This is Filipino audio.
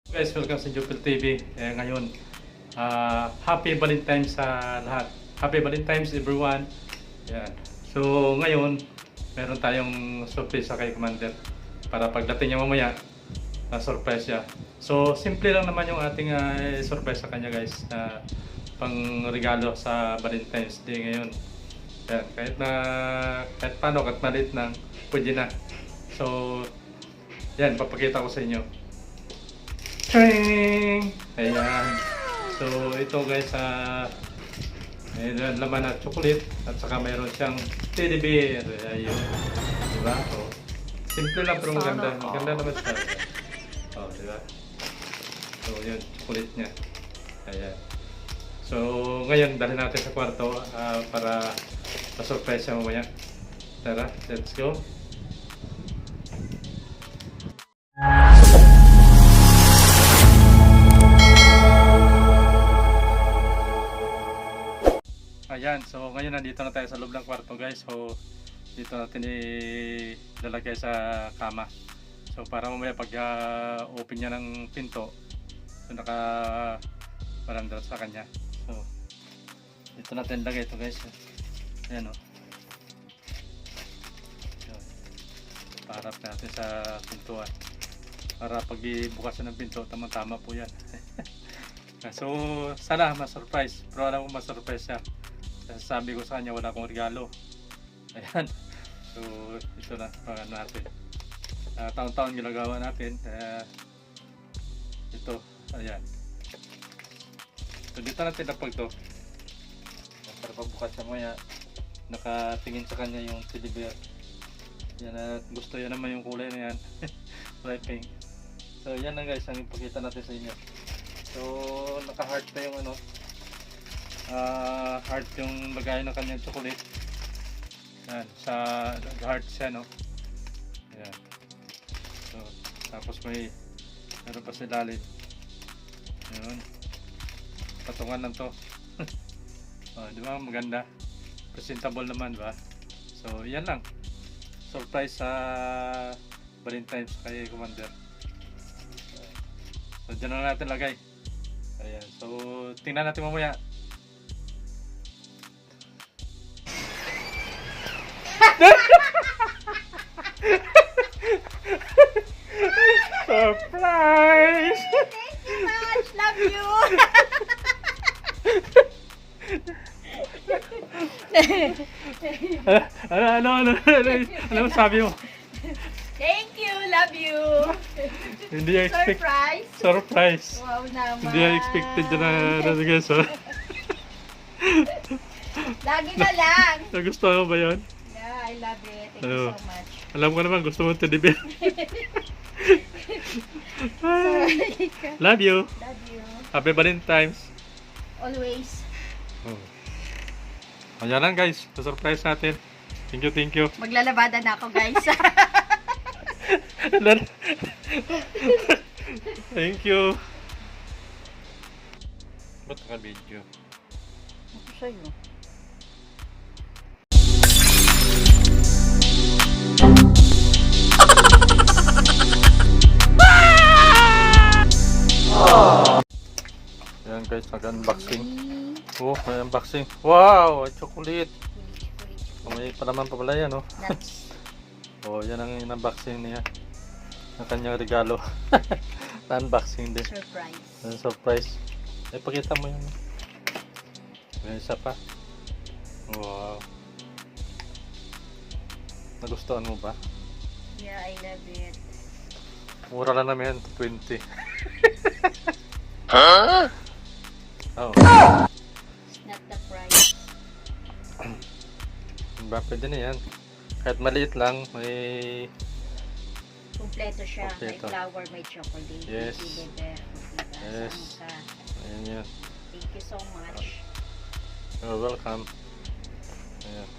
Guys, welcome sa Jupil TV. Ngayon, Happy Valentine's sa lahat. Happy Valentine's everyone. Yan. So, ngayon, meron tayong surprise kay Commander para pagdating niya mamaya, surprise siya. So, simple lang naman yung ating surprise sa kanya guys, na pang regalo sa Valentine's Day ngayon. Yan. Kahit paano, kahit maliit lang, pwede na. So, yan, papakita ko sa inyo. Tring! Ayan. So, ito guys, may laman na chocolate at saka mayroon siyang teddy bear. Ayun. Diba? So, simple lang pero maganda. Maganda naman siya. Oh, diba? So, yun, chocolate niya. Ayan. So, ngayon, dali natin sa kwarto para ma-surprise siya mamaya. Tara, let's go. Ayan, so ngayon nandito na tayo sa loob ng kwarto guys. So dito natin ilalagay sa kama. So para mamaya pag open niya ng pinto, so naka-barandal sa kanya. So dito natin ilagay ito guys. Ayan o. Paharap natin sa pintuan. Para pag ibukas ng pinto, tama-tama po yan. So sana ma-surprise. Pero alam ko ma-surprise siya. Sabi ko sa kanya wala akong regalo. Ayan. So ito na natin. Taon-taon ginagawa natin. Ito. Ayan. So dito natin napag to. Para pagbukas siya maya, nakatingin sa kanya yung teddy bear. Yan at gusto yan naman yung kulay na yan. Kulay pink. So yan na guys ang ipakita natin sa inyo. So naka-heart pa yung heart yung lagay ng kanyang chocolate. Yan, sa heart siya no. Yan. So, tapos meron pa sa ilalim. Yun. Patungan lang to. Di ba maganda? Presentable naman ba? So, yan lang. Surprise sa Valentine's kay Commander. So, dyan na natin lagay. Ayan. So, tingnan natin mamaya. Surprise! Thank you much! Love you! Ano sabi mo? Thank you! Love you! Hindi expect. Surprise! Surprise! Wow naman! Hindi expected na guys. Lagi na lang! Nagustuhan mo ba yun? Yeah, I love it. Thank you so much. Alam ko naman gusto mo teddy bear. Sorry ka. Love you. Love you. Happy Valentine's. Always. Ayan lang guys, surprise natin. Thank you. Maglalabada na ako guys. Thank you. Ba't naka-video? Ako sa'yo. Ayan guys, nag-unboxing. Oh, may unboxing. Wow, chocolate. May palaman pa pala yan, oh. Nuts. Oh, yan ang unboxing niya. Ang kanyang regalo. Unboxing din. Surprise. Surprise. Pakita mo yun. May isa pa. Wow. Nagustuhan mo ba? Yeah, I love it. Mura lang naman yan, 20. Huh? Oh. It's not the price. Diba, pwede na yan. Kahit maliit lang, may... Kompleto siya. Kompleto. May flour, may chocolate, Yes. may teddy bear. Yes. Ayan yan. Thank you so much. You're welcome. Ayan.